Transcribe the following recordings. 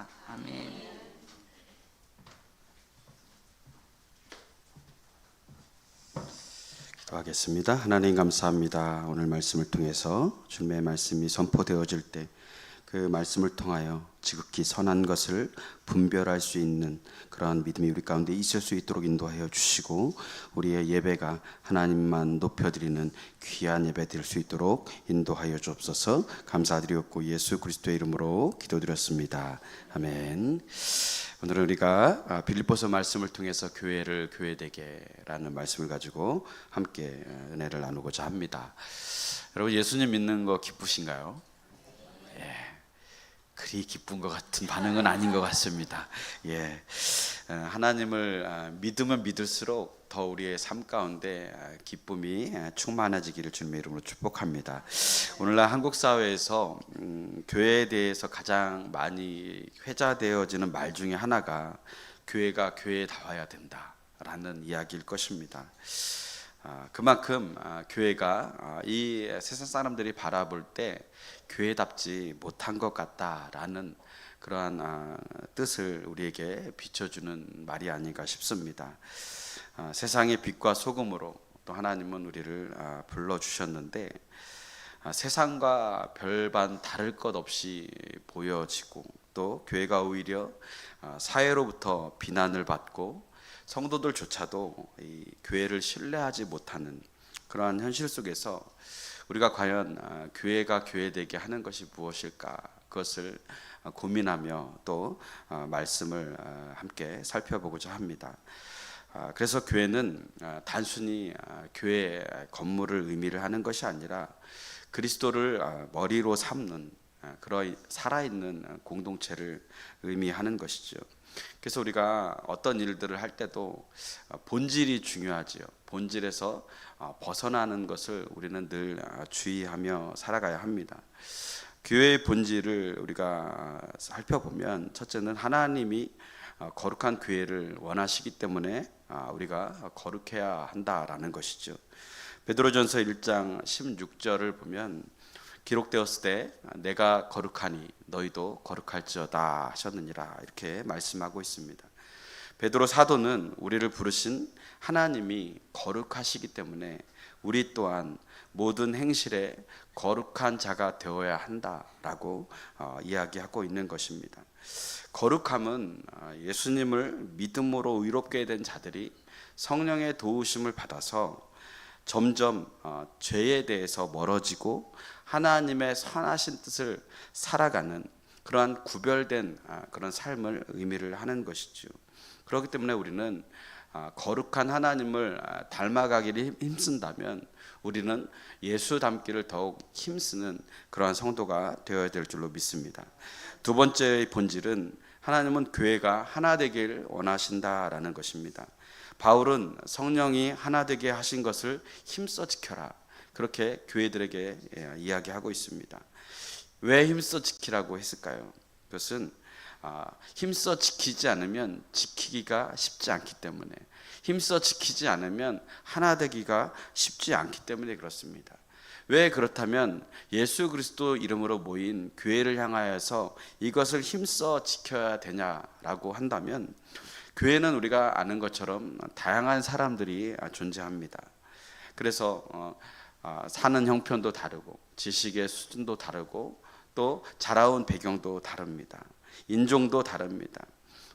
합니다. 아멘. 기도하겠습니다. 하나님 감사합니다. 오늘 말씀을 통해서 주님의 말씀이 선포되어질 때 그 말씀을 통하여 지극히 선한 것을 분별할 수 있는 그러한 믿음이 우리 가운데 있을 수 있도록 인도하여 주시고, 우리의 예배가 하나님만 높여드리는 귀한 예배 될 수 있도록 인도하여 주옵소서. 감사드리옵고 예수 그리스도의 이름으로 기도드렸습니다. 아멘. 오늘은 우리가 빌립보서 말씀을 통해서 교회를 교회되게라는 말씀을 가지고 함께 은혜를 나누고자 합니다. 여러분, 예수님 믿는 거 기쁘신가요? 그리 기쁜 것 같은 반응은 아닌 것 같습니다. 하나님을 믿으면 믿을수록 더 우리의 삶 가운데 기쁨이 충만해지기를 주님의 이름으로 축복합니다. 오늘날 한국 사회에서 교회에 대해서 가장 많이 회자되어지는 말 중에 하나가 교회가 교회다워야 된다라는 이야기일 것입니다. 그만큼 교회가 이 세상 사람들이 바라볼 때 교회답지 못한 것 같다라는 그러한 뜻을 우리에게 비춰주는 말이 아닌가 싶습니다. 세상의 빛과 소금으로 또 하나님은 우리를 불러주셨는데, 세상과 별반 다를 것 없이 보여지고, 또 교회가 오히려 사회로부터 비난을 받고 성도들조차도 이 교회를 신뢰하지 못하는 그러한 현실 속에서 우리가 과연 교회가 교회되게 하는 것이 무엇일까, 그것을 고민하며 또 말씀을 함께 살펴보고자 합니다. 그래서 교회는 단순히 교회 건물을 의미를 하는 것이 아니라 그리스도를 머리로 삼는 그런 살아있는 공동체를 의미하는 것이죠. 그래서 우리가 어떤 일들을 할 때도 본질이 중요하지요. 본질에서 벗어나는 것을 우리는 늘 주의하며 살아가야 합니다. 교회의 본질을 우리가 살펴보면, 첫째는 하나님이 거룩한 교회를 원하시기 때문에 우리가 거룩해야 한다라는 것이죠. 베드로전서 1장 16절을 보면 기록되었을 때 내가 거룩하니 너희도 거룩할지어다 하셨느니라, 이렇게 말씀하고 있습니다. 베드로 사도는 우리를 부르신 하나님이 거룩하시기 때문에 우리 또한 모든 행실에 거룩한 자가 되어야 한다라고 이야기하고 있는 것입니다. 거룩함은 예수님을 믿음으로 의롭게 된 자들이 성령의 도우심을 받아서 점점 죄에 대해서 멀어지고 하나님의 선하신 뜻을 살아가는 그러한 구별된 그런 삶을 의미를 하는 것이죠. 그렇기 때문에 우리는 거룩한 하나님을 닮아가기를 힘쓴다면 우리는 예수 닮기를 더욱 힘쓰는 그러한 성도가 되어야 될 줄로 믿습니다. 두 번째의 본질은 하나님은 교회가 하나 되길 원하신다라는 것입니다. 바울은 성령이 하나 되게 하신 것을 힘써 지켜라, 그렇게 교회들에게 이야기하고 있습니다. 왜 힘써 지키라고 했을까요? 그것은 힘써 지키지 않으면 지키기가 쉽지 않기 때문에, 힘써 지키지 않으면 하나 되기가 쉽지 않기 때문에 그렇습니다. 왜 그렇다면 예수 그리스도 이름으로 모인 교회를 향하여서 이것을 힘써 지켜야 되냐라고 한다면, 교회는 우리가 아는 것처럼 다양한 사람들이 존재합니다. 그래서 사는 형편도 다르고 지식의 수준도 다르고 또 자라온 배경도 다릅니다. 인종도 다릅니다.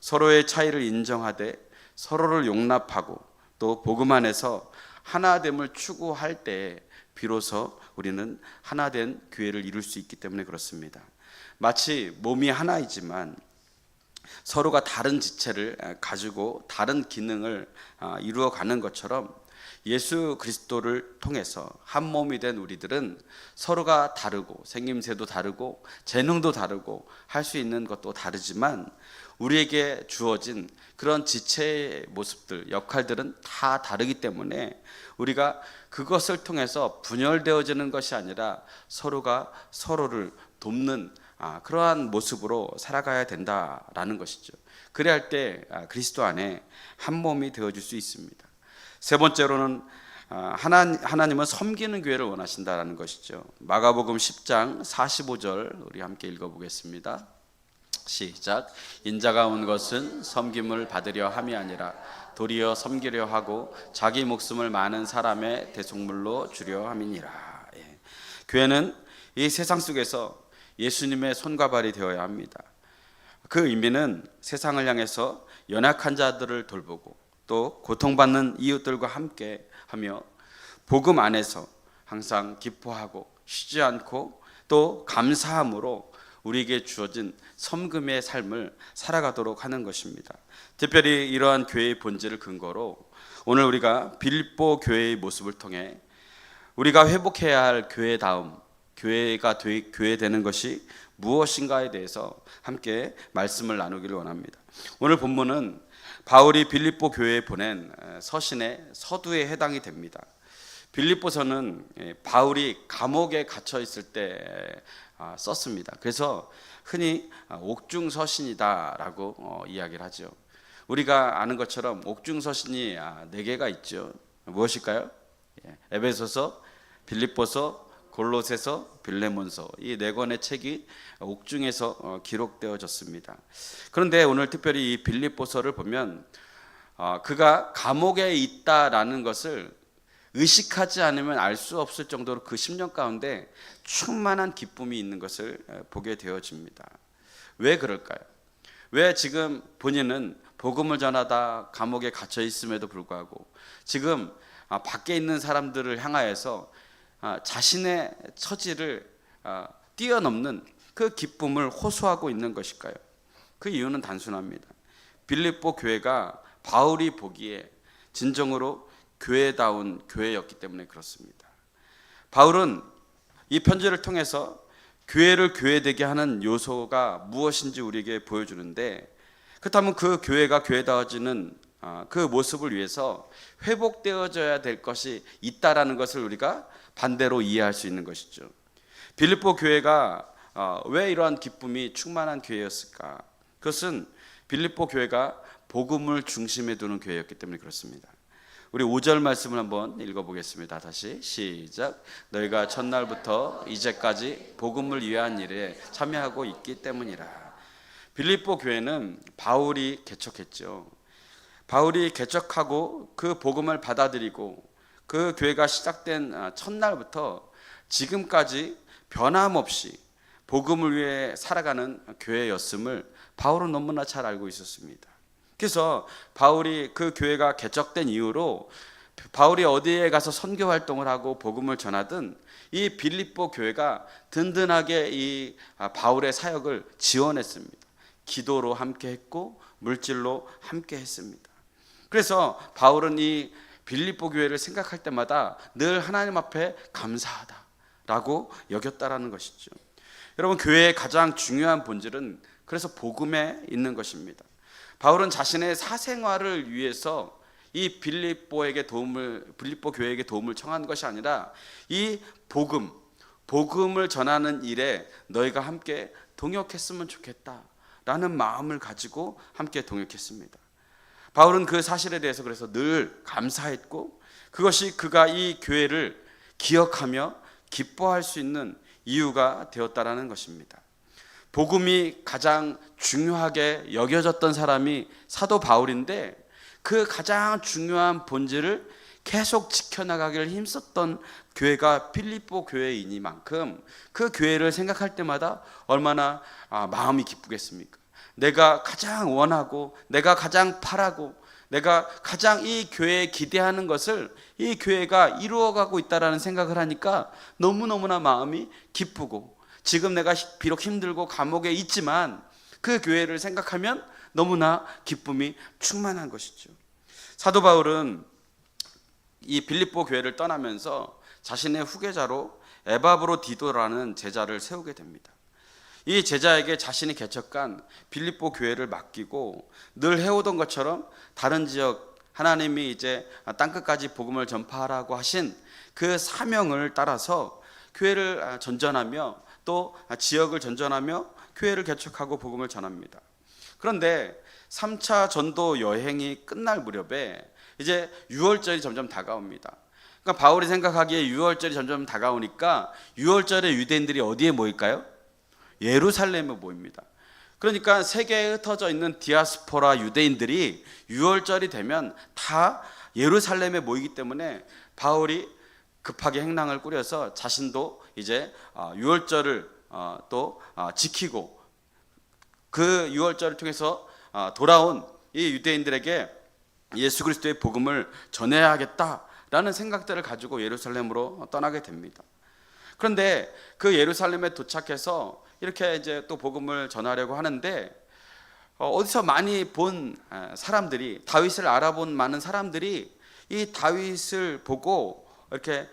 서로의 차이를 인정하되 서로를 용납하고 또 복음 안에서 하나됨을 추구할 때 비로소 우리는 하나된 교회를 이룰 수 있기 때문에 그렇습니다. 마치 몸이 하나이지만 서로가 다른 지체를 가지고 다른 기능을 이루어가는 것처럼 예수 그리스도를 통해서 한 몸이 된 우리들은 서로가 다르고 생김새도 다르고 재능도 다르고 할 수 있는 것도 다르지만 우리에게 주어진 그런 지체의 모습들, 역할들은 다 다르기 때문에 우리가 그것을 통해서 분열되어지는 것이 아니라 서로가 서로를 돕는 그러한 모습으로 살아가야 된다라는 것이죠. 그래야 할 때 그리스도 안에 한 몸이 되어질 수 있습니다. 세 번째로는 하나님은 섬기는 교회를 원하신다라는 것이죠. 마가복음 10장 45절 우리 함께 읽어보겠습니다. 시작. 인자가 온 것은 섬김을 받으려 함이 아니라 도리어 섬기려 하고 자기 목숨을 많은 사람의 대속물로 주려 함이니라. 교회는 이 세상 속에서 예수님의 손과 발이 되어야 합니다. 그 의미는 세상을 향해서 연약한 자들을 돌보고 또 고통받는 이웃들과 함께 하며 복음 안에서 항상 기뻐하고 쉬지 않고 또 감사함으로 우리에게 주어진 섬김의 삶을 살아가도록 하는 것입니다. 특별히 이러한 교회의 본질을 근거로 오늘 우리가 빌립보 교회의 모습을 통해 우리가 회복해야 할 교회다움, 교회가 교회 되는 것이 무엇인가에 대해서 함께 말씀을 나누기를 원합니다. 오늘 본문은 바울이 빌립보 교회에 보낸 서신의 서두에 해당이 됩니다. 빌립보서는 바울이 감옥에 갇혀 있을 때 썼습니다. 그래서 흔히 옥중서신이다라고 이야기를 하죠. 우리가 아는 것처럼 옥중서신이 4개가 있죠. 무엇일까요? 에베소서, 빌립보서, 골로새서, 빌레몬서, 이 4권의 책이 옥중에서 기록되어졌습니다. 그런데 오늘 특별히 이 빌립보서를 보면 그가 감옥에 있다라는 것을 의식하지 않으면 알 수 없을 정도로 그 10년 가운데 충만한 기쁨이 있는 것을 보게 되어집니다. 왜 그럴까요? 왜 지금 본인은 복음을 전하다 감옥에 갇혀 있음에도 불구하고 지금 밖에 있는 사람들을 향하여서 자신의 처지를 뛰어넘는 그 기쁨을 호소하고 있는 것일까요? 그 이유는 단순합니다. 빌립보 교회가 바울이 보기에 진정으로 교회다운 교회였기 때문에 그렇습니다. 바울은 이 편지를 통해서 교회를 교회되게 하는 요소가 무엇인지 우리에게 보여주는데, 그렇다면 그 교회가 교회다워지는 그 모습을 위해서 회복되어져야 될 것이 있다라는 것을 우리가 반대로 이해할 수 있는 것이죠. 빌립보 교회가 왜 이러한 기쁨이 충만한 교회였을까? 그것은 빌립보 교회가 복음을 중심에 두는 교회였기 때문에 그렇습니다. 우리 5절 말씀을 한번 읽어보겠습니다. 다시 시작. 너희가 첫날부터 이제까지 복음을 위한 일에 참여하고 있기 때문이라. 빌립보 교회는 바울이 개척했죠. 바울이 개척하고 그 복음을 받아들이고 그 교회가 시작된 첫날부터 지금까지 변함없이 복음을 위해 살아가는 교회였음을 바울은 너무나 잘 알고 있었습니다. 그래서 바울이 그 교회가 개척된 이후로 바울이 어디에 가서 선교 활동을 하고 복음을 전하든 이 빌립보 교회가 든든하게 이 바울의 사역을 지원했습니다. 기도로 함께 했고 물질로 함께 했습니다. 그래서 바울은 이 빌립보 교회를 생각할 때마다 늘 하나님 앞에 감사하다라고 여겼다라는 것이죠. 여러분, 교회의 가장 중요한 본질은 그래서 복음에 있는 것입니다. 바울은 자신의 사생활을 위해서 이 빌립보 교회에게 도움을 청한 것이 아니라 이 복음을 전하는 일에 너희가 함께 동역했으면 좋겠다라는 마음을 가지고 함께 동역했습니다. 바울은 그 사실에 대해서 그래서 늘 감사했고 그것이 그가 이 교회를 기억하며 기뻐할 수 있는 이유가 되었다라는 것입니다. 복음이 가장 중요하게 여겨졌던 사람이 사도 바울인데 그 가장 중요한 본질을 계속 지켜나가기를 힘썼던 교회가 빌립보 교회이니만큼 그 교회를 생각할 때마다 얼마나 마음이 기쁘겠습니까? 내가 가장 원하고 내가 가장 바라고 내가 가장 이 교회에 기대하는 것을 이 교회가 이루어가고 있다는 생각을 하니까 너무너무나 마음이 기쁘고 지금 내가 비록 힘들고 감옥에 있지만 그 교회를 생각하면 너무나 기쁨이 충만한 것이죠. 사도 바울은 이 빌립보 교회를 떠나면서 자신의 후계자로 에바브로디도라는 제자를 세우게 됩니다. 이 제자에게 자신이 개척한 빌립보 교회를 맡기고 늘 해오던 것처럼 다른 지역 하나님이 이제 땅끝까지 복음을 전파하라고 하신 그 사명을 따라서 교회를 전전하며 또 지역을 전전하며 교회를 개척하고 복음을 전합니다. 그런데 3차 전도 여행이 끝날 무렵에 이제 유월절이 점점 다가옵니다. 그러니까 바울이 생각하기에 유월절이 점점 다가오니까 유월절에 유대인들이 어디에 모일까요? 예루살렘에 모입니다. 그러니까 세계에 흩어져 있는 디아스포라 유대인들이 유월절이 되면 다 예루살렘에 모이기 때문에 바울이 급하게 행랑을 꾸려서 자신도 이제 유월절을 또 지키고 그 유월절을 통해서 돌아온 이 유대인들에게 예수 그리스도의 복음을 전해야겠다라는 생각들을 가지고 예루살렘으로 떠나게 됩니다. 그런데 그 예루살렘에 도착해서 이렇게 이제 또 복음을 전하려고 하는데 어디서 많이 본 사람들이, 다윗을 알아본 많은 사람들이 이 다윗을 보고 이렇게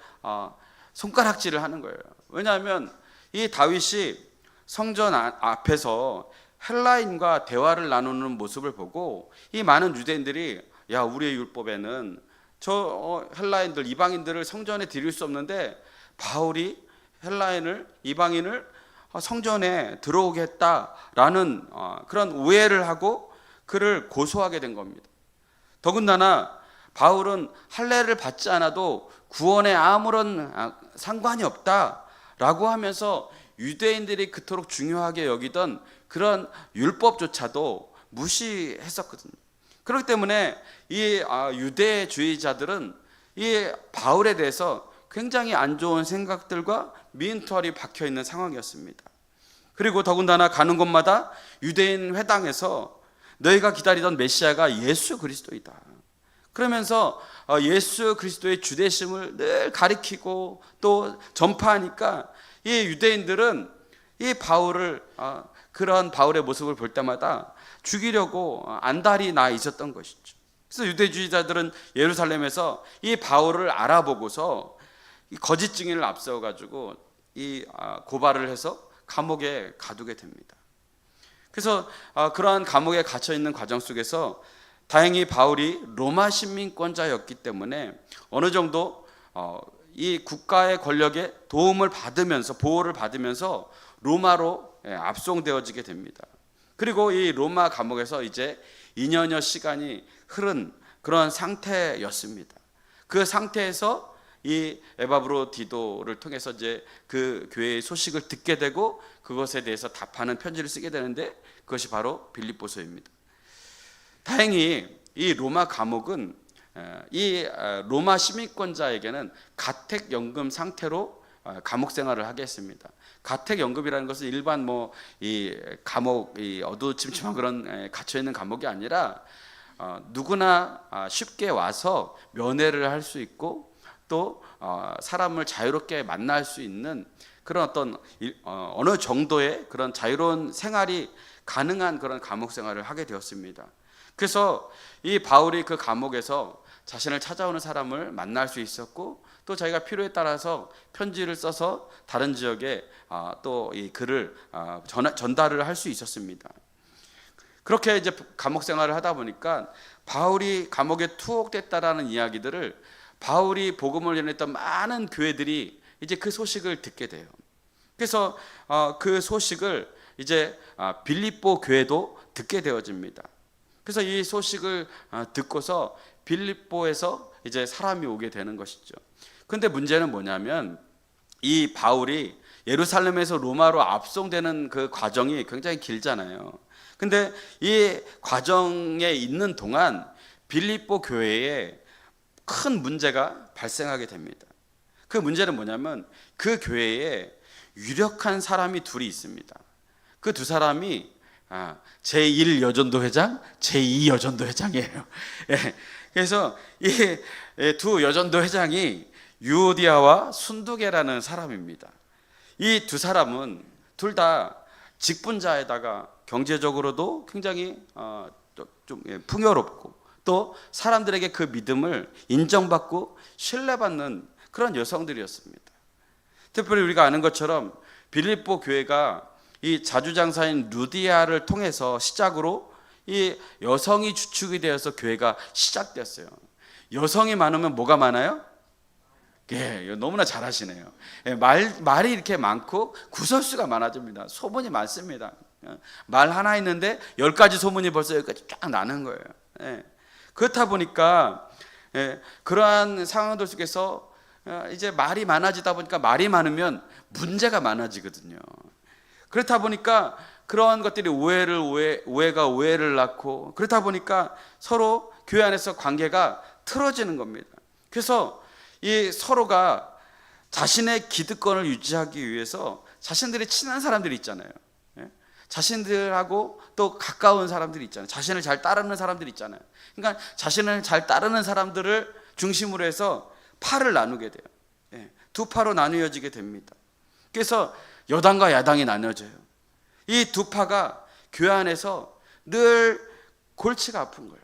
손가락질을 하는 거예요. 왜냐하면 이 다윗이 성전 앞에서 헬라인과 대화를 나누는 모습을 보고 이 많은 유대인들이 야, 우리의 율법에는 저 헬라인들, 이방인들을 성전에 들일 수 없는데 바울이 헬라인을, 이방인을 성전에 들어오게 했다라는 그런 오해를 하고 그를 고소하게 된 겁니다. 더군다나 바울은 할례를 받지 않아도 구원에 아무런 상관이 없다라고 하면서 유대인들이 그토록 중요하게 여기던 그런 율법조차도 무시했었거든요. 그렇기 때문에 이 유대주의자들은 이 바울에 대해서 굉장히 안 좋은 생각들과 미인털이 박혀 있는 상황이었습니다. 그리고 더군다나 가는 곳마다 유대인 회당에서 너희가 기다리던 메시아가 예수 그리스도이다, 그러면서 예수 그리스도의 주되심을 늘 가리키고 또 전파하니까 이 유대인들은 이 바울을, 그런 바울의 모습을 볼 때마다 죽이려고 안달이 나 있었던 것이죠. 그래서 유대주의자들은 예루살렘에서 이 바울을 알아보고서 거짓 증인을 앞세워 가지고 이 고발을 해서 감옥에 가두게 됩니다. 그래서 그러한 감옥에 갇혀 있는 과정 속에서 다행히 바울이 로마 시민권자였기 때문에 어느 정도 이 국가의 권력에 도움을 받으면서, 보호를 받으면서 로마로 압송되어지게 됩니다. 그리고 이 로마 감옥에서 이제 2년여 시간이 흐른 그런 상태였습니다. 그 상태에서 이 에바브로디도를 통해서 이제 그 교회의 소식을 듣게 되고 그것에 대해서 답하는 편지를 쓰게 되는데 그것이 바로 빌립보서입니다. 다행히 이 로마 감옥은 이 로마 시민권자에게는 가택연금 상태로 감옥 생활을 하게 했습니다. 가택연금이라는 것은 일반 이 감옥, 이 어두침침한 그런 갇혀 있는 감옥이 아니라 누구나 쉽게 와서 면회를 할 수 있고 또 사람을 자유롭게 만날 수 있는 그런 어떤 어느 정도의 그런 자유로운 생활이 가능한 그런 감옥 생활을 하게 되었습니다. 그래서 이 바울이 그 감옥에서 자신을 찾아오는 사람을 만날 수 있었고 또 자기가 필요에 따라서 편지를 써서 다른 지역에 또 이 글을 전달을 할 수 있었습니다. 그렇게 이제 감옥 생활을 하다 보니까 바울이 감옥에 투옥됐다라는 이야기들을 바울이 복음을 전했던 많은 교회들이 이제 그 소식을 듣게 돼요. 그래서 그 소식을 이제 빌립보 교회도 듣게 되어집니다. 그래서 이 소식을 듣고서 빌립보에서 이제 사람이 오게 되는 것이죠. 그런데 문제는 뭐냐면 이 바울이 예루살렘에서 로마로 압송되는 그 과정이 굉장히 길잖아요. 근데 이 과정에 있는 동안 빌립보 교회에 큰 문제가 발생하게 됩니다. 그 문제는 뭐냐면 그 교회에 유력한 사람이 둘이 있습니다. 그 두 사람이 제1 여전도 회장, 제2 여전도 회장이에요. 그래서 이 두 여전도 회장이 유오디아와 순두계라는 사람입니다. 이 두 사람은 둘 다 직분자에다가 경제적으로도 굉장히 좀 풍요롭고 또 사람들에게 그 믿음을 인정받고 신뢰받는 그런 여성들이었습니다. 특별히 우리가 아는 것처럼 빌립보 교회가 이 자주장사인 루디아를 통해서 시작으로 이 여성이 주축이 되어서 교회가 시작됐어요. 여성이 많으면 뭐가 많아요? 예, 너무나 잘하시네요. 말이 이렇게 많고 구설수가 많아집니다. 소문이 많습니다. 말 하나 있는데 10가지 소문이 벌써 여기까지 쫙 나는 거예요. 예. 그렇다 보니까 그러한 상황들 속에서 이제 말이 많아지다 보니까 말이 많으면 문제가 많아지거든요. 그렇다 보니까 그러한 것들이 오해가 오해를 낳고, 그렇다 보니까 서로 교회 안에서 관계가 틀어지는 겁니다. 그래서 이 서로가 자신의 기득권을 유지하기 위해서 자신들이 친한 사람들이 있잖아요. 자신들하고 또 가까운 사람들이 있잖아요. 자신을 잘 따르는 사람들이 있잖아요. 그러니까 자신을 잘 따르는 사람들을 중심으로 해서 파를 나누게 돼요. 두 파로 나누어지게 됩니다. 그래서 여당과 야당이 나눠져요. 이 두 파가 교회 안에서 늘 골치가 아픈 거예요.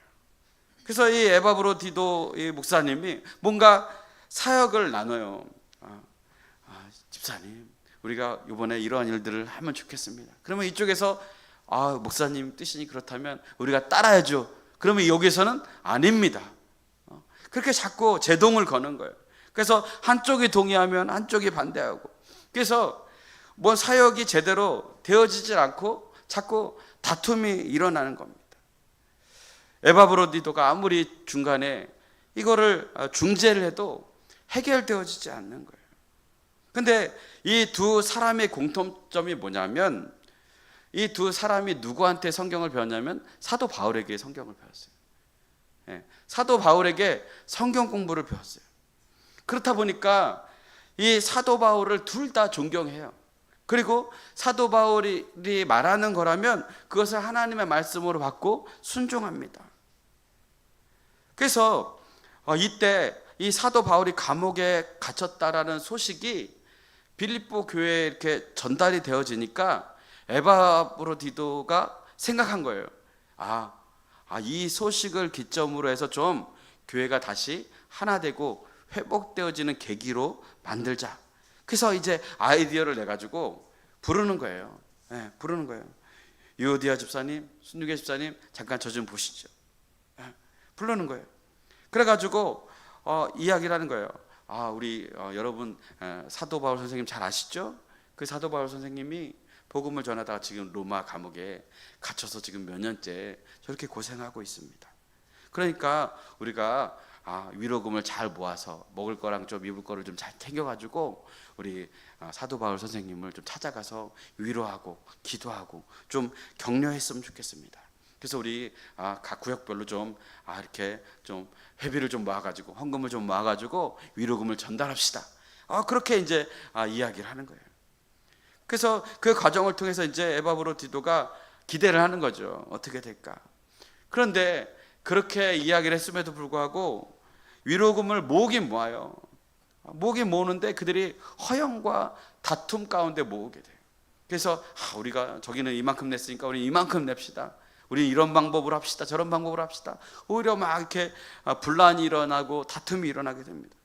그래서 이 에바브로디도 이 목사님이 뭔가 사역을 나눠요. 집사님, 우리가 이번에 이러한 일들을 하면 좋겠습니다. 그러면 이쪽에서 목사님 뜻이니 그렇다면 우리가 따라야죠. 그러면 여기서는 아닙니다. 그렇게 자꾸 제동을 거는 거예요. 그래서 한쪽이 동의하면 한쪽이 반대하고, 그래서 뭐 사역이 제대로 되어지질 않고 자꾸 다툼이 일어나는 겁니다. 에바브로디도가 아무리 중간에 이거를 중재를 해도 해결되어지지 않는 거예요. 근데 이 두 사람의 공통점이 뭐냐면, 이 두 사람이 누구한테 성경을 배웠냐면 사도 바울에게 성경을 배웠어요. 사도 바울에게 성경 공부를 배웠어요. 그렇다 보니까 이 사도 바울을 둘 다 존경해요. 그리고 사도 바울이 말하는 거라면 그것을 하나님의 말씀으로 받고 순종합니다. 그래서 이때 이 사도 바울이 감옥에 갇혔다라는 소식이 빌립보 교회에 이렇게 전달이 되어지니까 에바브로디도가 생각한 거예요. 이 소식을 기점으로 해서 좀 교회가 다시 하나 되고 회복되어지는 계기로 만들자. 그래서 이제 아이디어를 내가지고 부르는 거예요. 부르는 거예요. 유오디아 집사님, 순유계 집사님, 잠깐 저 좀 보시죠. 부르는 거예요. 그래가지고 이야기를 하는 거예요. 우리 여러분 사도 바울 선생님 잘 아시죠? 그 사도 바울 선생님이 복음을 전하다가 지금 로마 감옥에 갇혀서 지금 몇 년째 저렇게 고생하고 있습니다. 그러니까 우리가 위로금을 잘 모아서 먹을 거랑 좀 입을 거를 좀 잘 챙겨가지고 우리 사도 바울 선생님을 좀 찾아가서 위로하고 기도하고 좀 격려했으면 좋겠습니다. 그래서 우리 각 구역별로 좀 이렇게 좀 회비를 좀 모아가지고 헌금을 좀 모아가지고 위로금을 전달합시다. 그렇게 이제 이야기를 하는 거예요. 그래서 그 과정을 통해서 이제 에바브로디도가 기대를 하는 거죠. 어떻게 될까? 그런데 그렇게 이야기를 했음에도 불구하고 위로금을 모으긴 모아요. 모으긴 모으는데 그들이 허영과 다툼 가운데 모으게 돼요. 그래서 우리가 저기는 이만큼 냈으니까 우리 이만큼 냅시다. 우리 이런 방법으로 합시다. 저런 방법으로 합시다. 오히려 막 이렇게 분란이 일어나고 다툼이 일어나게 됩니다.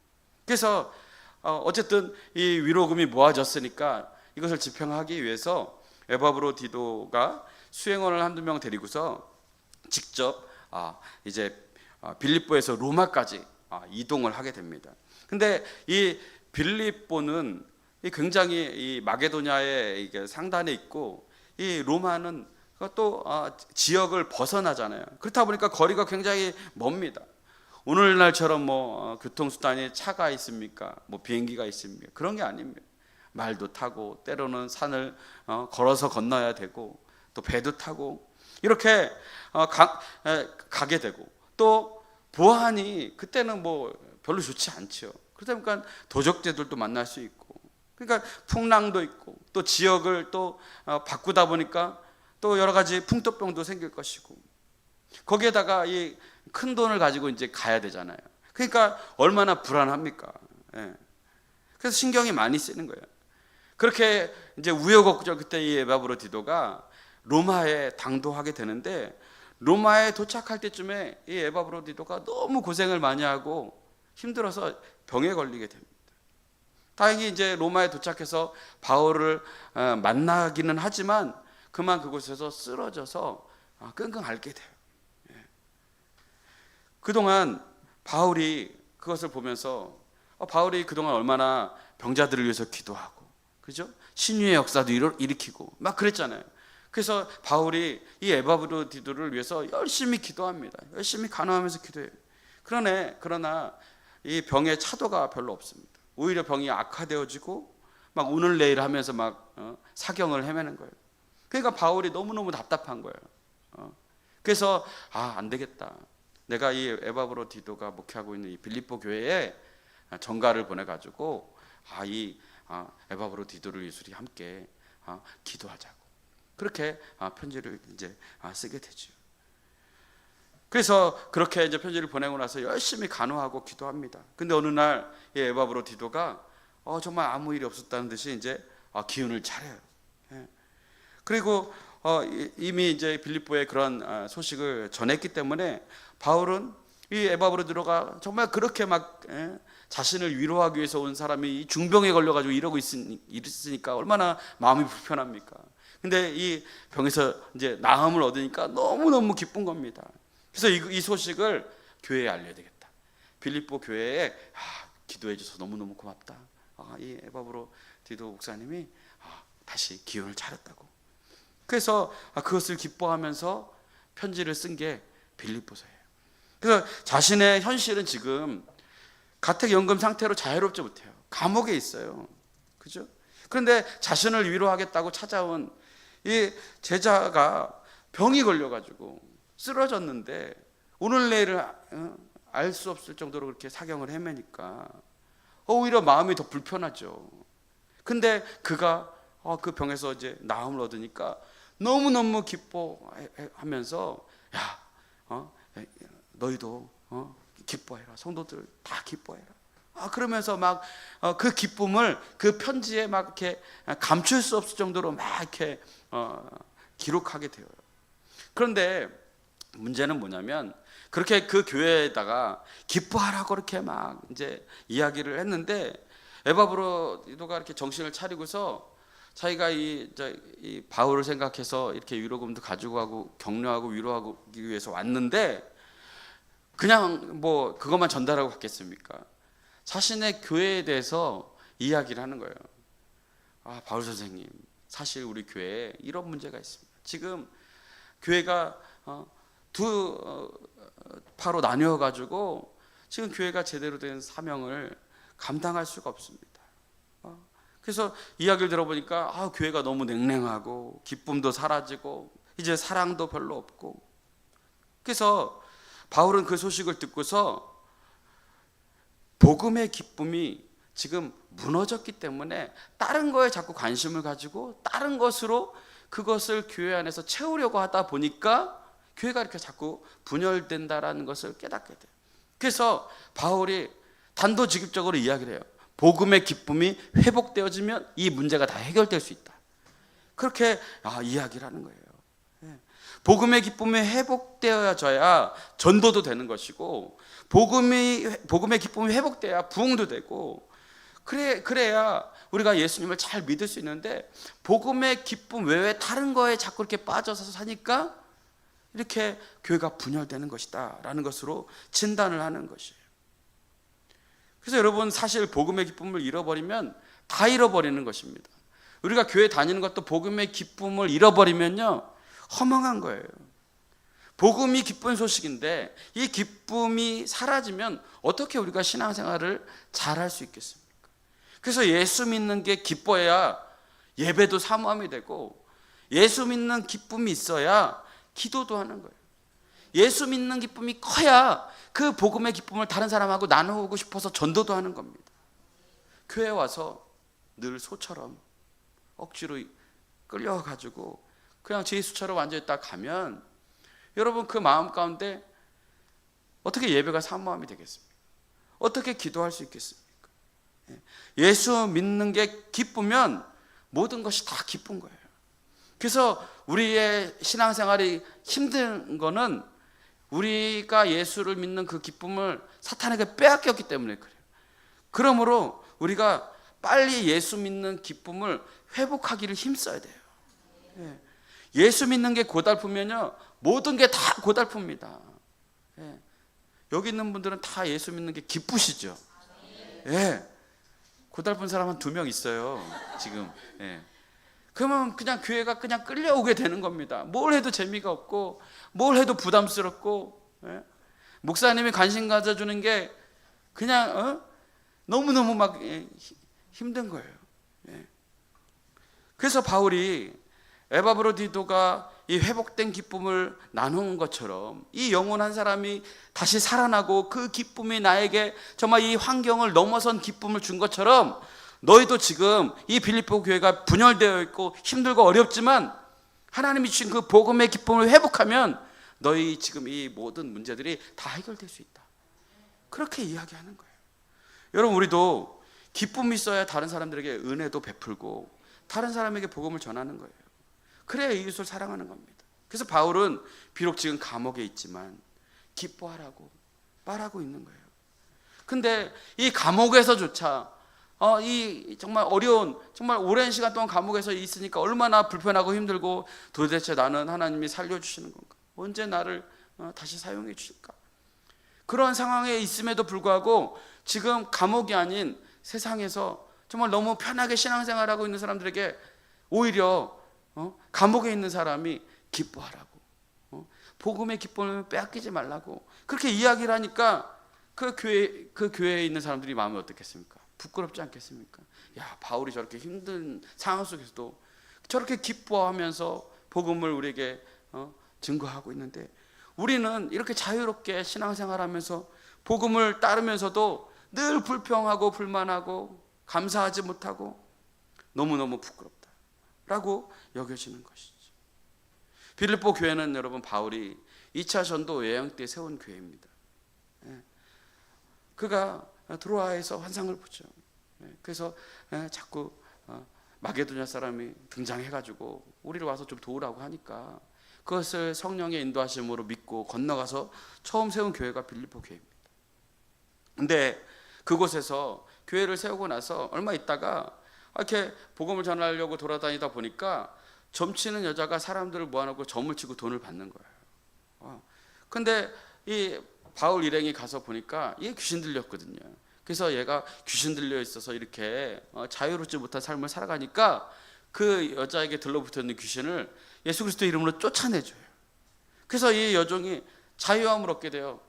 그래서 어쨌든 이 위로금이 모아졌으니까 이것을 집행하기 위해서 에바브로디도가 수행원을 한두 명 데리고서 직접 이제 빌립보에서 로마까지 이동을 하게 됩니다. 근데 이 빌립보는 굉장히 이 마게도냐의 이게 상단에 있고, 이 로마는 또 지역을 벗어나잖아요. 그렇다 보니까 거리가 굉장히 멉니다. 오늘날처럼 뭐 교통수단이 차가 있습니까? 뭐 비행기가 있습니까? 그런 게 아닙니다. 말도 타고 때로는 산을 걸어서 건너야 되고 또 배도 타고 이렇게 가게 되고, 또 보안이 그때는 뭐 별로 좋지 않죠. 그러다 보니까 도적제들도 만날 수 있고, 그러니까 풍랑도 있고 또 지역을 또 바꾸다 보니까 또 여러 가지 풍토병도 생길 것이고, 거기에다가 이 큰 돈을 가지고 이제 가야 되잖아요. 그러니까 얼마나 불안합니까? 그래서 신경이 많이 쓰이는 거예요. 그렇게 이제 우여곡절 그때 이 에바브로디도가 로마에 당도하게 되는데, 로마에 도착할 때쯤에 이 에바브로디도가 너무 고생을 많이 하고 힘들어서 병에 걸리게 됩니다. 다행히 이제 로마에 도착해서 바울을 만나기는 하지만 그만 그곳에서 쓰러져서 끙끙 앓게 돼요. 그동안 바울이 그것을 보면서 바울이 그동안 얼마나 병자들을 위해서 기도하고, 그죠? 신유의 역사도 일으키고 막 그랬잖아요. 그래서 바울이 이 에바브로디도를 위해서 열심히 기도합니다. 열심히 간호하면서 기도해요. 그러나 이 병의 차도가 별로 없습니다. 오히려 병이 악화되어지고 막 오늘 내일 하면서 막 사경을 헤매는 거예요. 그러니까 바울이 너무너무 답답한 거예요. 그래서 안 되겠다. 내가 이 에바브로디도가 목회하고 있는 이 빌립보 교회에 전가를 보내가지고 이 에바브로디도를 위해서 우리 함께 기도하자고. 그렇게 편지를 이제 쓰게 되죠. 그래서 그렇게 이제 편지를 보내고 나서 열심히 간호하고 기도합니다. 근데 어느 날 이 에바브로디도가 정말 아무 일이 없었다는 듯이 이제 기운을 차려요. 그리고 이미 이제 빌립보에 그런 소식을 전했기 때문에 바울은 이 에바브로디도가 정말 그렇게 막 자신을 위로하기 위해서 온 사람이 중병에 걸려가지고 이러고 있으니까 얼마나 마음이 불편합니까? 근데 이 병에서 이제 나음을 얻으니까 너무너무 기쁜 겁니다. 그래서 이 소식을 교회에 알려야 되겠다. 빌립보 교회에 기도해 줘서 너무너무 고맙다. 이 에바브로디도 목사님이 다시 기운을 차렸다고. 그래서 그것을 기뻐하면서 편지를 쓴 게 빌립보서예요. 그래서 자신의 현실은 지금 가택연금 상태로 자유롭지 못해요. 감옥에 있어요. 그죠? 그런데 자신을 위로하겠다고 찾아온 이 제자가 병이 걸려가지고 쓰러졌는데 오늘 내일을 알 수 없을 정도로 그렇게 사경을 헤매니까 오히려 마음이 더 불편하죠. 근데 그가 그 병에서 이제 나음을 얻으니까 너무너무 기뻐하면서 너희도 기뻐해라. 성도들 다 기뻐해라. 그러면서 막 그 기쁨을 그 편지에 막 이렇게 감출 수 없을 정도로 막 이렇게 기록하게 돼요. 그런데 문제는 뭐냐면 그렇게 그 교회에다가 기뻐하라고 그렇게 막 이제 이야기를 했는데 에바브로디도가 이렇게 정신을 차리고서 자기가 이 바울을 생각해서 이렇게 위로금도 가지고 가고 격려하고 위로하기 위해서 왔는데 그냥 뭐 그것만 전달하고 갔겠습니까? 자신의 교회에 대해서 이야기를 하는 거예요. 바울 선생님, 사실 우리 교회에 이런 문제가 있습니다. 지금 교회가 두 파로 나뉘어 가지고 지금 교회가 제대로 된 사명을 감당할 수가 없습니다. 그래서 이야기를 들어보니까 교회가 너무 냉랭하고 기쁨도 사라지고 이제 사랑도 별로 없고, 그래서 바울은 그 소식을 듣고서 복음의 기쁨이 지금 무너졌기 때문에 다른 거에 자꾸 관심을 가지고 다른 것으로 그것을 교회 안에서 채우려고 하다 보니까 교회가 이렇게 자꾸 분열된다라는 것을 깨닫게 돼요. 그래서 바울이 단도직입적으로 이야기를 해요. 복음의 기쁨이 회복되어지면 이 문제가 다 해결될 수 있다. 그렇게 이야기를 하는 거예요. 복음의 기쁨이 회복되어져야 전도도 되는 것이고, 복음의 기쁨이 회복돼야 부흥도 되고, 그래야 우리가 예수님을 잘 믿을 수 있는데, 복음의 기쁨 외에 다른 거에 자꾸 이렇게 빠져서 사니까 이렇게 교회가 분열되는 것이다 라는 것으로 진단을 하는 것이에요. 그래서 여러분, 사실 복음의 기쁨을 잃어버리면 다 잃어버리는 것입니다. 우리가 교회 다니는 것도 복음의 기쁨을 잃어버리면요, 허망한 거예요. 복음이 기쁜 소식인데 이 기쁨이 사라지면 어떻게 우리가 신앙생활을 잘할 수 있겠습니까? 그래서 예수 믿는 게 기뻐야 예배도 사모함이 되고, 예수 믿는 기쁨이 있어야 기도도 하는 거예요. 예수 믿는 기쁨이 커야 그 복음의 기쁨을 다른 사람하고 나누고 싶어서 전도도 하는 겁니다. 교회 와서 늘 소처럼 억지로 끌려가지고 그냥 제수처럼 앉아있다 가면 여러분, 그 마음 가운데 어떻게 예배가 사모함이 되겠습니까? 어떻게 기도할 수 있겠습니까? 예수 믿는 게 기쁘면 모든 것이 다 기쁜 거예요. 그래서 우리의 신앙생활이 힘든 거는 우리가 예수를 믿는 그 기쁨을 사탄에게 빼앗겼기 때문에 그래요. 그러므로 우리가 빨리 예수 믿는 기쁨을 회복하기를 힘써야 돼요. 예수 믿는 게 고달프면요, 모든 게 다 고달픕니다. 여기 있는 분들은 다 예수 믿는 게 기쁘시죠? 고달픈 사람 한 2명 있어요 지금. 그러면 그냥 교회가 그냥 끌려오게 되는 겁니다. 뭘 해도 재미가 없고 뭘 해도 부담스럽고, 목사님이 관심 가져주는 게 그냥 너무너무 막 힘든 거예요. 그래서 바울이 에바브로디도가 이 회복된 기쁨을 나누는 것처럼 이 영혼한 사람이 다시 살아나고 그 기쁨이 나에게 정말 이 환경을 넘어선 기쁨을 준 것처럼 너희도 지금 이 빌립보 교회가 분열되어 있고 힘들고 어렵지만 하나님이 주신 그 복음의 기쁨을 회복하면 너희 지금 이 모든 문제들이 다 해결될 수 있다. 그렇게 이야기하는 거예요. 여러분, 우리도 기쁨이 있어야 다른 사람들에게 은혜도 베풀고 다른 사람에게 복음을 전하는 거예요. 그래야 이웃을 사랑하는 겁니다. 그래서 바울은 비록 지금 감옥에 있지만 기뻐하라고 말하고 있는 거예요. 근데 이 감옥에서조차 이 정말 어려운, 정말 오랜 시간 동안 감옥에서 있으니까 얼마나 불편하고 힘들고, 도대체 나는 하나님이 살려주시는 건가? 언제 나를 다시 사용해 주실까? 그런 상황에 있음에도 불구하고 지금 감옥이 아닌 세상에서 정말 너무 편하게 신앙생활하고 있는 사람들에게 오히려 감옥에 있는 사람이 기뻐하라고, 복음의 기쁨을 빼앗기지 말라고 그렇게 이야기를 하니까 그 교회에 있는 사람들이 마음이 어떻겠습니까? 부끄럽지 않겠습니까? 야, 바울이 저렇게 힘든 상황 속에서도 저렇게 기뻐하면서 복음을 우리에게 증거하고 있는데, 우리는 이렇게 자유롭게 신앙생활하면서 복음을 따르면서도 늘 불평하고 불만하고 감사하지 못하고 너무너무 부끄럽다라고 여겨지는 것이죠. 빌립보 교회는 여러분, 바울이 2차 전도 여행 때 세운 교회입니다. 그가 드로아에서 환상을 보죠. 그래서 자꾸 마게도냐 사람이 등장해가지고 우리를 와서 좀 도우라고 하니까 그것을 성령의 인도하심으로 믿고 건너가서 처음 세운 교회가 빌립보 교회입니다. 근데 그곳에서 교회를 세우고 나서 얼마 있다가 이렇게 복음을 전하려고 돌아다니다 보니까 점치는 여자가 사람들을 모아놓고 점을 치고 돈을 받는 거예요. 근데 이 바울 일행이 가서 보니까 이게 귀신 들렸거든요. 그래서 얘가 귀신 들려 있어서 이렇게 자유롭지 못한 삶을 살아가니까 그 여자에게 들러붙어 있는 귀신을 예수 그리스도 이름으로 쫓아내줘요. 그래서 이 여종이 자유함을 얻게 돼요.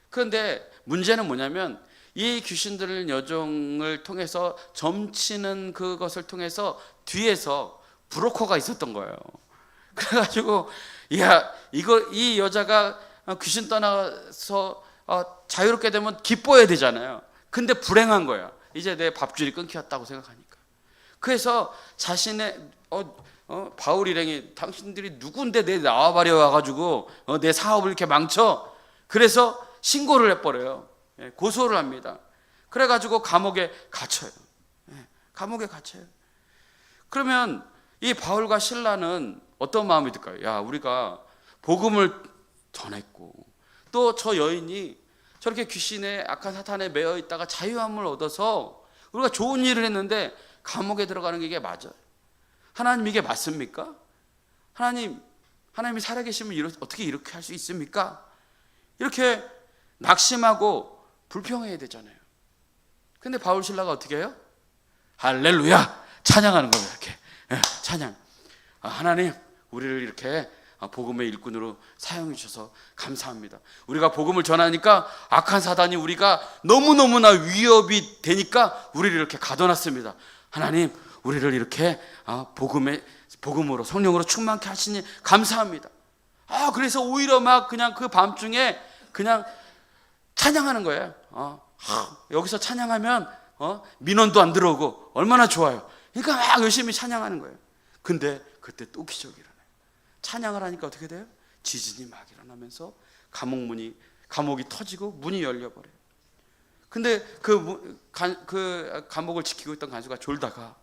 그런데 문제는 뭐냐면 이 귀신 들린 여종을 통해서 점치는 그것을 통해서 뒤에서 브로커가 있었던 거예요. 그래가지고 이 여자가 귀신 떠나서 자유롭게 되면 기뻐해야 되잖아요. 근데 불행한 거야. 이제 내 밥줄이 끊겼다고 생각하니까. 그래서 자신의 바울 일행이 당신들이 누군데 내 나와버려 와가지고 내 사업을 이렇게 망쳐. 그래서 신고를 해버려요. 고소를 합니다. 그래가지고 감옥에 갇혀요. 감옥에 갇혀요. 그러면 이 바울과 실라는 어떤 마음이 들까요? 야, 우리가 복음을 전했고 또 저 여인이 저렇게 귀신의 악한 사탄에 매여 있다가 자유함을 얻어서 우리가 좋은 일을 했는데 감옥에 들어가는 게 이게 맞아요? 하나님, 이게 맞습니까? 하나님이 살아계시면 어떻게 이렇게 할 수 있습니까? 이렇게 낙심하고 불평해야 되잖아요. 근데 바울 신라가 어떻게 해요? 할렐루야! 찬양하는 겁니다. 이렇게 찬양. 하나님, 우리를 이렇게 복음의 일꾼으로 사용해 주셔서 감사합니다. 우리가 복음을 전하니까 악한 사단이 우리가 너무너무나 위협이 되니까 우리를 이렇게 가둬놨습니다. 하나님, 우리를 이렇게 복음으로 성령으로 충만케 하시니 감사합니다. 그래서 오히려 막 그냥 그 밤중에 그냥 찬양하는 거예요. 여기서 찬양하면 민원도 안 들어오고 얼마나 좋아요. 그러니까 막 열심히 찬양하는 거예요. 근데 그때 또 기적이 일어나요. 찬양을 하니까 어떻게 돼요? 지진이 막 일어나면서 감옥이 터지고 문이 열려버려요. 근데 그 감옥을 지키고 있던 간수가 졸다가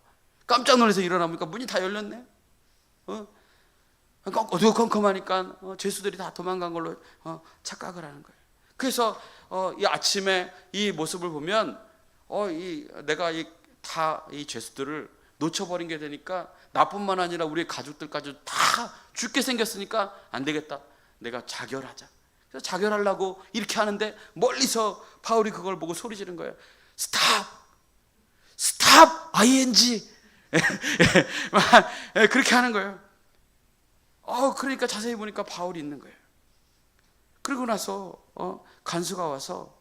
깜짝 놀라서 일어나보니까 문이 다 열렸네. 어두컴컴하니까 죄수들이 다 도망간 걸로 착각을 하는 거예요. 그래서 이 아침에 이 모습을 보면 내가 이 죄수들을 놓쳐버린 게 되니까 나뿐만 아니라 우리 가족들까지 다 죽게 생겼으니까 안 되겠다. 내가 자결하자. 그래서 자결하려고 이렇게 하는데 멀리서 바울이 그걸 보고 소리 지른 거예요. 스탑! ing! 그렇게 하는 거예요. 그러니까 자세히 보니까 바울이 있는 거예요. 그리고 나서 간수가 와서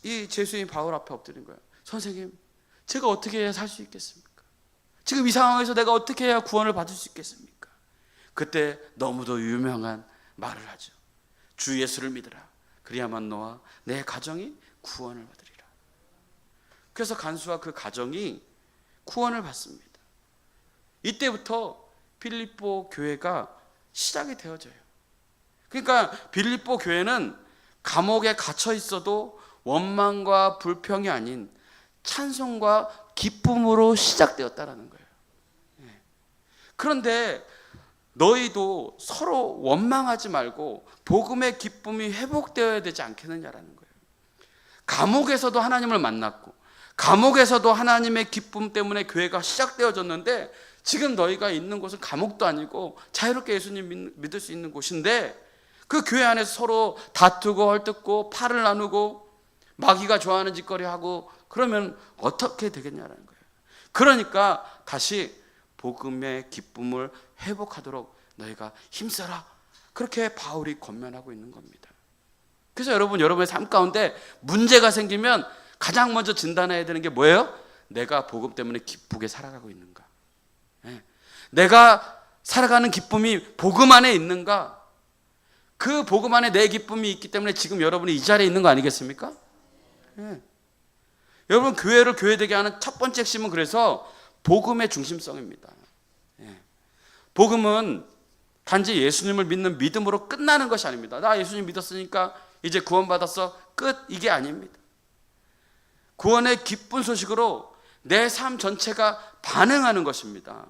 이 죄수인 바울 앞에 엎드린 거예요. 선생님, 제가 어떻게 해야 살 수 있겠습니까? 지금 이 상황에서 내가 어떻게 해야 구원을 받을 수 있겠습니까? 그때 너무도 유명한 말을 하죠. 주 예수를 믿으라. 그리야만 너와 내 가정이 구원을 받으리라. 그래서 간수와 그 가정이 구원을 받습니다. 이때부터 빌립보 교회가 시작이 되어져요. 그러니까 빌립보 교회는 감옥에 갇혀 있어도 원망과 불평이 아닌 찬송과 기쁨으로 시작되었다라는 거예요. 그런데 너희도 서로 원망하지 말고 복음의 기쁨이 회복되어야 되지 않겠느냐라는 거예요. 감옥에서도 하나님을 만났고 감옥에서도 하나님의 기쁨 때문에 교회가 시작되어졌는데 지금 너희가 있는 곳은 감옥도 아니고 자유롭게 예수님 믿을 수 있는 곳인데 그 교회 안에서 서로 다투고 헐뜯고 팔을 나누고 마귀가 좋아하는 짓거리 하고 그러면 어떻게 되겠냐라는 거예요. 그러니까 다시 복음의 기쁨을 회복하도록 너희가 힘써라. 그렇게 바울이 권면하고 있는 겁니다. 그래서 여러분의 삶 가운데 문제가 생기면 가장 먼저 진단해야 되는 게 뭐예요? 내가 복음 때문에 기쁘게 살아가고 있는가? 내가 살아가는 기쁨이 복음 안에 있는가? 그 복음 안에 내 기쁨이 있기 때문에 지금 여러분이 이 자리에 있는 거 아니겠습니까? 여러분 교회를 교회되게 하는 첫 번째 핵심은 그래서 복음의 중심성입니다. 복음은 단지 예수님을 믿는 믿음으로 끝나는 것이 아닙니다. 나 예수님 믿었으니까 이제 구원받았어 끝, 이게 아닙니다. 구원의 기쁜 소식으로 내 삶 전체가 반응하는 것입니다.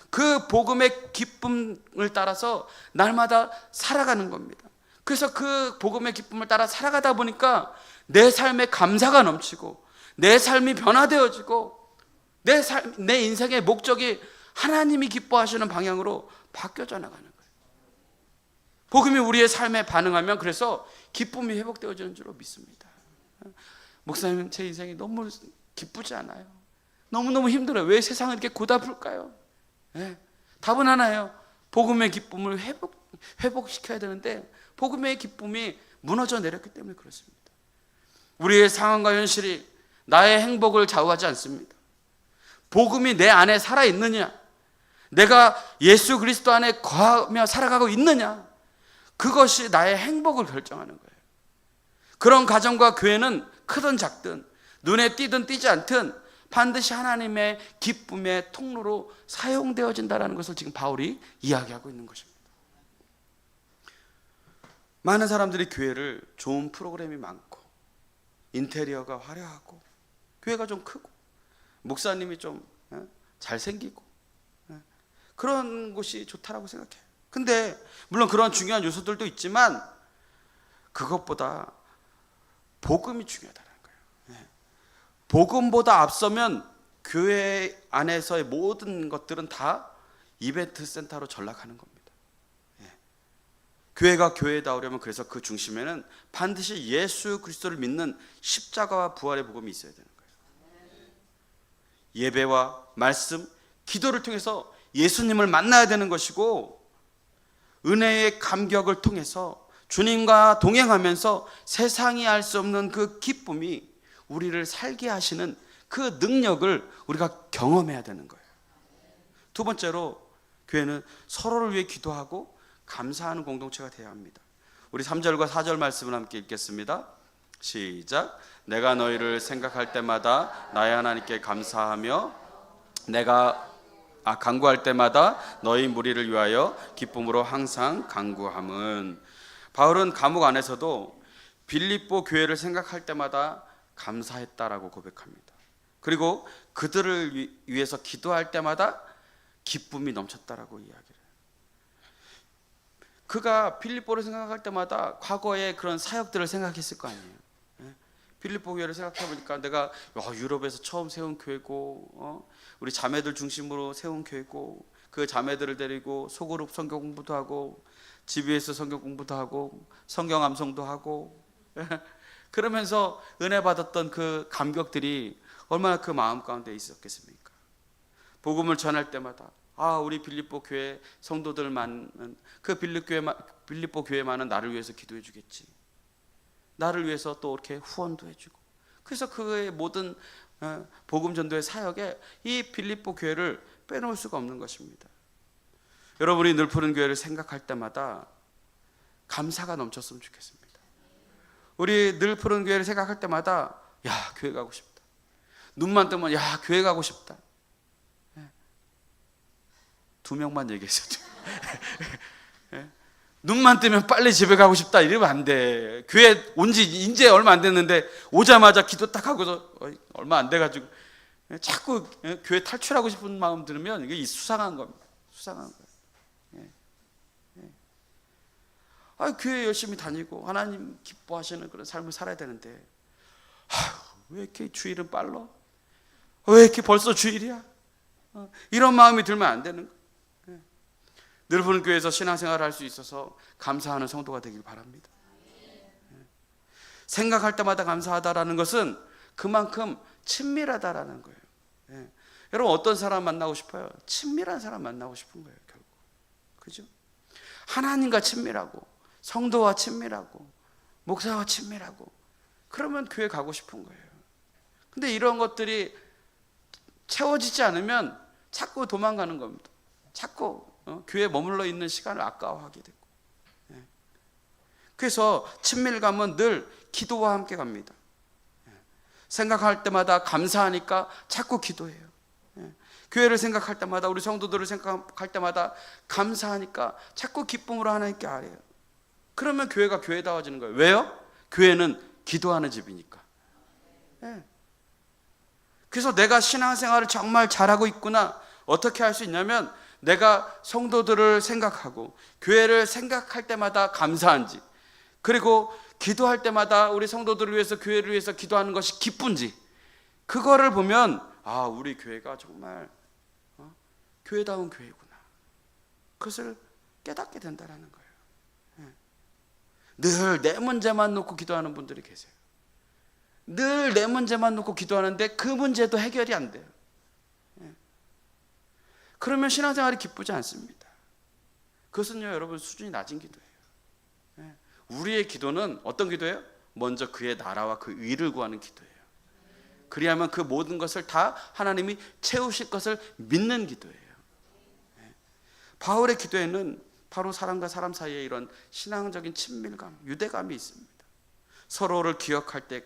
그 복음의 기쁨을 따라서 날마다 살아가는 겁니다. 그래서 그 복음의 기쁨을 따라 살아가다 보니까 내 삶에 감사가 넘치고 내 삶이 변화되어지고 내 인생의 목적이 하나님이 기뻐하시는 방향으로 바뀌어져 나가는 거예요. 복음이 우리의 삶에 반응하면 그래서 기쁨이 회복되어지는 줄로 믿습니다. 목사님, 제 인생이 너무 기쁘지 않아요. 너무너무 힘들어요. 왜 세상은 이렇게 고달플까요? 답은 하나예요. 복음의 기쁨을 회복시켜야 되는데 복음의 기쁨이 무너져 내렸기 때문에 그렇습니다. 우리의 상황과 현실이 나의 행복을 좌우하지 않습니다. 복음이 내 안에 살아있느냐, 내가 예수 그리스도 안에 거하며 살아가고 있느냐, 그것이 나의 행복을 결정하는 거예요. 그런 가정과 교회는 크든 작든 눈에 띄든 띄지 않든 반드시 하나님의 기쁨의 통로로 사용되어진다는 것을 지금 바울이 이야기하고 있는 것입니다. 많은 사람들이 교회를 좋은 프로그램이 많고 인테리어가 화려하고 교회가 좀 크고 목사님이 좀 잘생기고 그런 곳이 좋다라고 생각해요. 근데 물론 그런 중요한 요소들도 있지만 그것보다 복음이 중요하다는 거예요. 복음보다 앞서면 교회 안에서의 모든 것들은 다 이벤트 센터로 전락하는 겁니다. 교회가 교회다우려면 그래서 그 중심에는 반드시 예수 그리스도를 믿는 십자가와 부활의 복음이 있어야 되는 거예요. 예배와 말씀, 기도를 통해서 예수님을 만나야 되는 것이고 은혜의 감격을 통해서 주님과 동행하면서 세상이 알 수 없는 그 기쁨이 우리를 살게 하시는 그 능력을 우리가 경험해야 되는 거예요. 두 번째로 교회는 서로를 위해 기도하고 감사하는 공동체가 되어야 합니다. 우리 3절과 4절 말씀을 함께 읽겠습니다. 시작. 내가 너희를 생각할 때마다 나의 하나님께 감사하며 내가 간구할 때마다 너희 무리를 위하여 기쁨으로 항상 간구함은. 바울은 감옥 안에서도 빌립보 교회를 생각할 때마다 감사했다라고 고백합니다. 그리고 그들을 위해서 기도할 때마다 기쁨이 넘쳤다라고 이야기를 해요. 그가 빌립보를 생각할 때마다 과거의 그런 사역들을 생각했을 거 아니에요. 빌립보 교회를 생각해 보니까 내가 유럽에서 처음 세운 교회고 우리 자매들 중심으로 세운 교회고 그 자매들을 데리고 소그룹 성경 공부도 하고 집에서 성경 공부도 하고 성경 암송도 하고 그러면서 은혜 받았던 그 감격들이 얼마나 그 마음 가운데 있었겠습니까? 복음을 전할 때마다 우리 빌립보 교회 성도들 많은 그 빌립보 교회만은 나를 위해서 기도해 주겠지. 나를 위해서 또 이렇게 후원도 해주고. 그래서 그의 모든 복음 전도의 사역에 이 빌립보 교회를 빼놓을 수가 없는 것입니다. 여러분이 늘 푸른 교회를 생각할 때마다 감사가 넘쳤으면 좋겠습니다. 우리 늘 푸른 교회를 생각할 때마다 야, 교회 가고 싶다. 눈만 뜨면 야, 교회 가고 싶다. 2명만 얘기했어요. 눈만 뜨면 빨리 집에 가고 싶다 이러면 안 돼. 교회 온 지 이제 얼마 안 됐는데 오자마자 기도 딱 하고서 얼마 안 돼가지고 자꾸 교회 탈출하고 싶은 마음 들으면 이게 수상한 겁니다. 수상한 거예요. 교회 열심히 다니고 하나님 기뻐하시는 그런 삶을 살아야 되는데 왜 이렇게 주일은 빨라? 왜 이렇게 벌써 주일이야? 이런 마음이 들면 안 되는 거예요. 늘 푸른 교회에서 신앙생활을 할 수 있어서 감사하는 성도가 되길 바랍니다. 생각할 때마다 감사하다라는 것은 그만큼 친밀하다라는 거예요. 여러분 어떤 사람 만나고 싶어요? 친밀한 사람 만나고 싶은 거예요. 결국 그죠? 하나님과 친밀하고 성도와 친밀하고 목사와 친밀하고 그러면 교회 가고 싶은 거예요. 근데 이런 것들이 채워지지 않으면 자꾸 도망가는 겁니다. 자꾸 교회에 머물러 있는 시간을 아까워하게 되고. 그래서 친밀감은 늘 기도와 함께 갑니다. 생각할 때마다 감사하니까 자꾸 기도해요. 교회를 생각할 때마다 우리 성도들을 생각할 때마다 감사하니까 자꾸 기쁨으로 하나님께 아뢰요. 그러면 교회가 교회다워지는 거예요. 왜요? 교회는 기도하는 집이니까. 그래서 내가 신앙생활을 정말 잘하고 있구나. 어떻게 할 수 있냐면 내가 성도들을 생각하고 교회를 생각할 때마다 감사한지, 그리고 기도할 때마다 우리 성도들을 위해서 교회를 위해서 기도하는 것이 기쁜지, 그거를 보면 우리 교회가 정말 교회다운 교회구나. 그것을 깨닫게 된다는 거예요. 늘 내 문제만 놓고 기도하는 분들이 계세요. 늘 내 문제만 놓고 기도하는데 그 문제도 해결이 안 돼요. 그러면 신앙생활이 기쁘지 않습니다. 그것은요, 여러분 수준이 낮은 기도예요. 우리의 기도는 어떤 기도예요? 먼저 그의 나라와 그 의를 구하는 기도예요. 그리하면 그 모든 것을 다 하나님이 채우실 것을 믿는 기도예요. 바울의 기도에는 바로 사람과 사람 사이에 이런 신앙적인 친밀감, 유대감이 있습니다. 서로를 기억할 때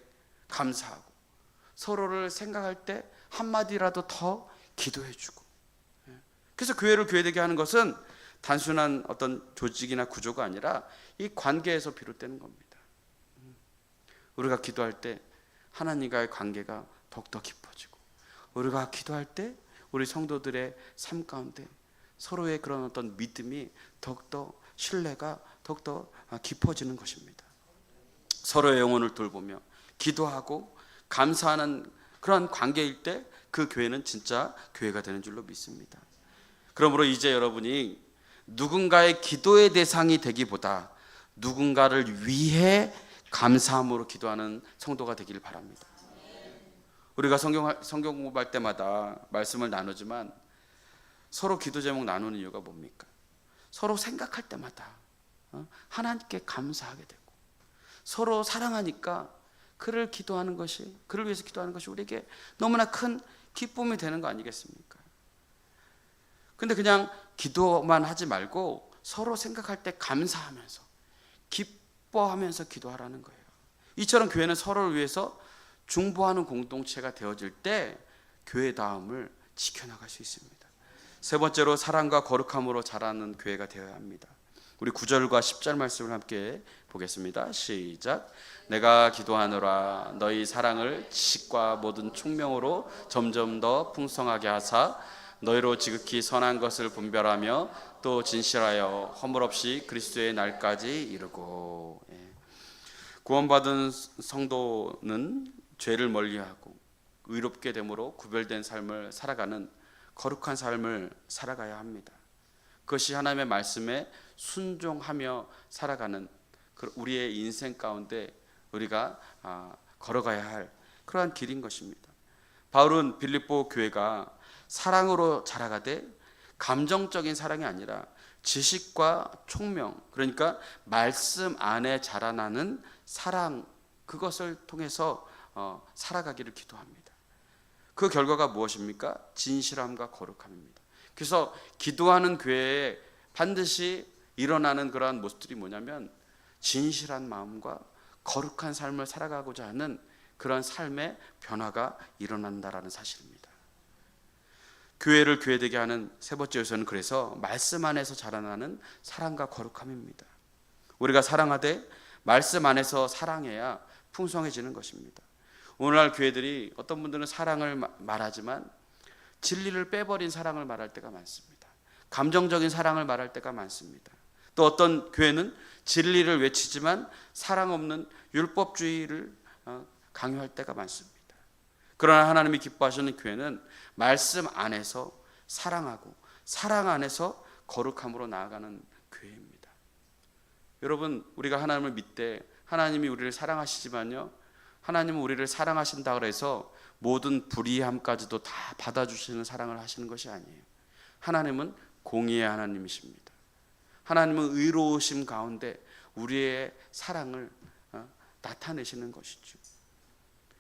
감사하고 서로를 생각할 때 한마디라도 더 기도해주고. 그래서 교회를 교회되게 하는 것은 단순한 어떤 조직이나 구조가 아니라 이 관계에서 비롯되는 겁니다. 우리가 기도할 때 하나님과의 관계가 더욱더 깊어지고, 우리가 기도할 때 우리 성도들의 삶 가운데 서로의 그런 어떤 믿음이 더욱더, 신뢰가 더욱더 깊어지는 것입니다. 서로의 영혼을 돌보며 기도하고 감사하는 그런 관계일 때 그 교회는 진짜 교회가 되는 줄로 믿습니다. 그러므로 이제 여러분이 누군가의 기도의 대상이 되기보다 누군가를 위해 감사함으로 기도하는 성도가 되길 바랍니다. 우리가 성경 공부할 때마다 말씀을 나누지만 서로 기도 제목 나누는 이유가 뭡니까? 서로 생각할 때마다 하나님께 감사하게 되고, 서로 사랑하니까 그를 위해서 기도하는 것이 우리에게 너무나 큰 기쁨이 되는 거 아니겠습니까? 근데 그냥 기도만 하지 말고 서로 생각할 때 감사하면서 기뻐하면서 기도하라는 거예요. 이처럼 교회는 서로를 위해서 중보하는 공동체가 되어질 때 교회다움을 지켜나갈 수 있습니다. 세 번째로 사랑과 거룩함으로 자라는 교회가 되어야 합니다. 우리 9절과 10절 말씀을 함께 보겠습니다. 시작. 내가 기도하노라 너희 사랑을 지식과 모든 총명으로 점점 더 풍성하게 하사 너희로 지극히 선한 것을 분별하며 또 진실하여 허물 없이 그리스도의 날까지 이르고. 구원받은 성도는 죄를 멀리하고 의롭게 됨으로 구별된 삶을 살아가는 거룩한 삶을 살아가야 합니다. 그것이 하나님의 말씀에 순종하며 살아가는 우리의 인생 가운데 우리가 걸어가야 할 그러한 길인 것입니다. 바울은 빌립보 교회가 사랑으로 자라가되 감정적인 사랑이 아니라 지식과 총명, 그러니까 말씀 안에 자라나는 사랑, 그것을 통해서 살아가기를 기도합니다. 그 결과가 무엇입니까? 진실함과 거룩함입니다. 그래서 기도하는 교회에 반드시 일어나는 그러한 모습들이 뭐냐면 진실한 마음과 거룩한 삶을 살아가고자 하는 그런 삶의 변화가 일어난다라는 사실입니다. 교회를 교회되게 하는 세 번째 요소는 그래서 말씀 안에서 자라나는 사랑과 거룩함입니다. 우리가 사랑하되 말씀 안에서 사랑해야 풍성해지는 것입니다. 오늘날 교회들이 어떤 분들은 사랑을 말하지만 진리를 빼버린 사랑을 말할 때가 많습니다. 감정적인 사랑을 말할 때가 많습니다. 또 어떤 교회는 진리를 외치지만 사랑 없는 율법주의를 강요할 때가 많습니다. 그러나 하나님이 기뻐하시는 교회는 말씀 안에서 사랑하고 사랑 안에서 거룩함으로 나아가는 교회입니다. 여러분, 우리가 하나님을 믿되 하나님이 우리를 사랑하시지만요, 하나님은 우리를 사랑하신다 그래서 모든 불의함까지도 다 받아주시는 사랑을 하시는 것이 아니에요. 하나님은 공의의 하나님이십니다. 하나님은 의로우심 가운데 우리의 사랑을 나타내시는 것이죠.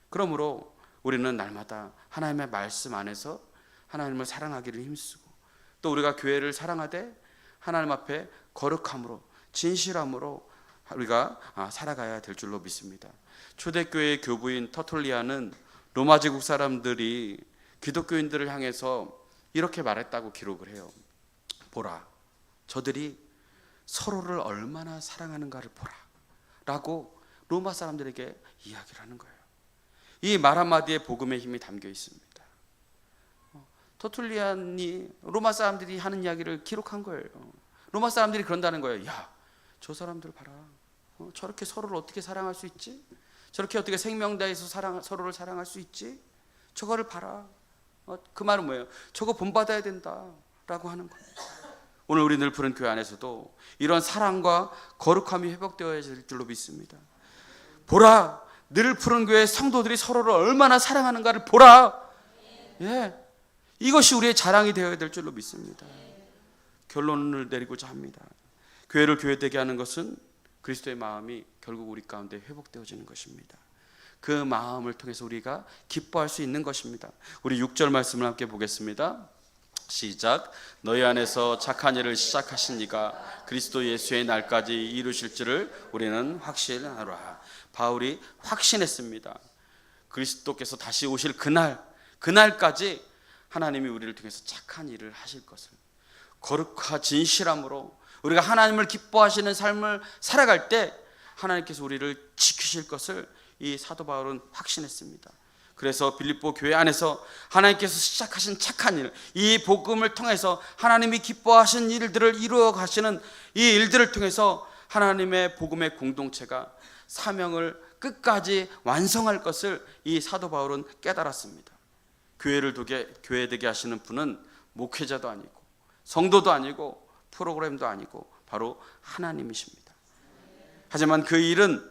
그러므로 우리는 날마다 하나님의 말씀 안에서 하나님을 사랑하기를 힘쓰고, 또 우리가 교회를 사랑하되 하나님 앞에 거룩함으로 진실함으로 우리가 살아가야 될 줄로 믿습니다. 초대교회의 교부인 터툴리아는 로마 제국 사람들이 기독교인들을 향해서 이렇게 말했다고 기록을 해요. 보라, 저들이 서로를 얼마나 사랑하는가를 보라 라고 로마 사람들에게 이야기를 하는 거예요. 이 말 한마디에 복음의 힘이 담겨 있습니다. 터툴리안이 로마 사람들이 하는 이야기를 기록한 거예요. 로마 사람들이 그런다는 거예요. 야, 저 사람들 봐라. 저렇게 서로를 어떻게 사랑할 수 있지? 저렇게 어떻게 생명 다해서 서로를 사랑할 수 있지? 저거를 봐라. 그 말은 뭐예요? 저거 본받아야 된다라고 하는 거예요. 오늘 우리 늘 푸른 교회 안에서도 이런 사랑과 거룩함이 회복되어야 될 줄로 믿습니다. 보라, 늘 푸른 교회 성도들이 서로를 얼마나 사랑하는가를 보라. 예, 이것이 우리의 자랑이 되어야 될 줄로 믿습니다. 결론을 내리고자 합니다. 교회를 교회되게 하는 것은 그리스도의 마음이 결국 우리 가운데 회복되어지는 것입니다. 그 마음을 통해서 우리가 기뻐할 수 있는 것입니다. 우리 6절 말씀을 함께 보겠습니다. 시작. 너희 안에서 착한 일을 시작하신 이가 그리스도 예수의 날까지 이루실 줄을 우리는 확신하노라. 바울이 확신했습니다. 그리스도께서 다시 오실 그날까지 하나님이 우리를 통해서 착한 일을 하실 것을, 거룩과 진실함으로 우리가 하나님을 기뻐하시는 삶을 살아갈 때 하나님께서 우리를 지키실 것을 이 사도 바울은 확신했습니다. 그래서 빌립보 교회 안에서 하나님께서 시작하신 착한 일, 이 복음을 통해서 하나님이 기뻐하신 일들을 이루어 가시는 이 일들을 통해서 하나님의 복음의 공동체가 사명을 끝까지 완성할 것을 이 사도 바울은 깨달았습니다. 교회를 교회되게 하시는 분은 목회자도 아니고 성도도 아니고 프로그램도 아니고 바로 하나님이십니다. 하지만 그 일은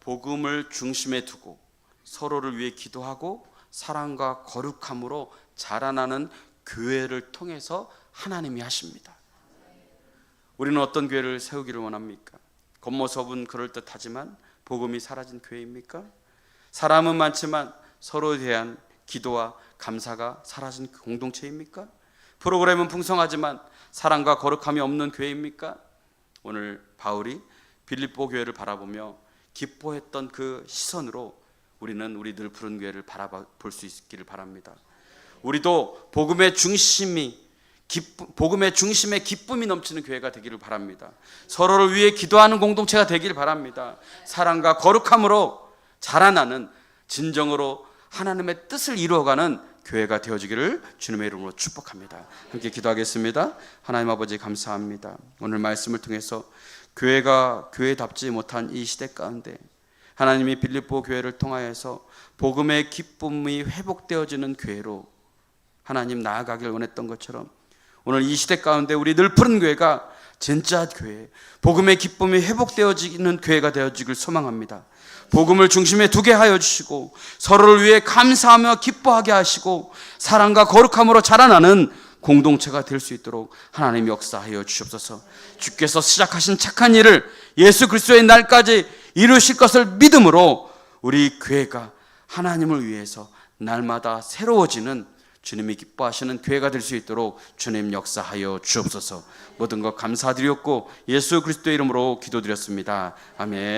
복음을 중심에 두고 서로를 위해 기도하고 사랑과 거룩함으로 자라나는 교회를 통해서 하나님이 하십니다. 우리는 어떤 교회를 세우기를 원합니까? 겉모습은 그럴듯하지만 복음이 사라진 교회입니까? 사람은 많지만 서로에 대한 기도와 감사가 사라진 공동체입니까? 프로그램은 풍성하지만 사랑과 거룩함이 없는 교회입니까? 오늘 바울이 빌립보 교회를 바라보며 기뻐했던 그 시선으로 우리는 우리 늘 푸른 교회를 바라볼 수 있기를 바랍니다. 우리도 복음의 중심에 기쁨이 넘치는 교회가 되기를 바랍니다. 서로를 위해 기도하는 공동체가 되기를 바랍니다. 사랑과 거룩함으로 자라나는 진정으로 하나님의 뜻을 이루어가는 교회가 되어지기를 주님의 이름으로 축복합니다. 함께 기도하겠습니다. 하나님 아버지 감사합니다. 오늘 말씀을 통해서 교회가 교회답지 못한 이 시대 가운데 하나님이 빌립보 교회를 통하여서 복음의 기쁨이 회복되어지는 교회로 하나님 나아가길 원했던 것처럼 오늘 이 시대 가운데 우리 늘 푸른 교회가 진짜 교회, 복음의 기쁨이 회복되어지는 교회가 되어지길 소망합니다. 복음을 중심에 두게 하여 주시고 서로를 위해 감사하며 기뻐하게 하시고 사랑과 거룩함으로 자라나는 공동체가 될 수 있도록 하나님 역사하여 주시옵소서. 주께서 시작하신 착한 일을 예수 그리스도의 날까지 이루실 것을 믿음으로 우리 교회가 하나님을 위해서 날마다 새로워지는 주님이 기뻐하시는 교회가 될 수 있도록 주님 역사하여 주옵소서. 모든 것 감사드렸고 예수 그리스도의 이름으로 기도드렸습니다. 아멘.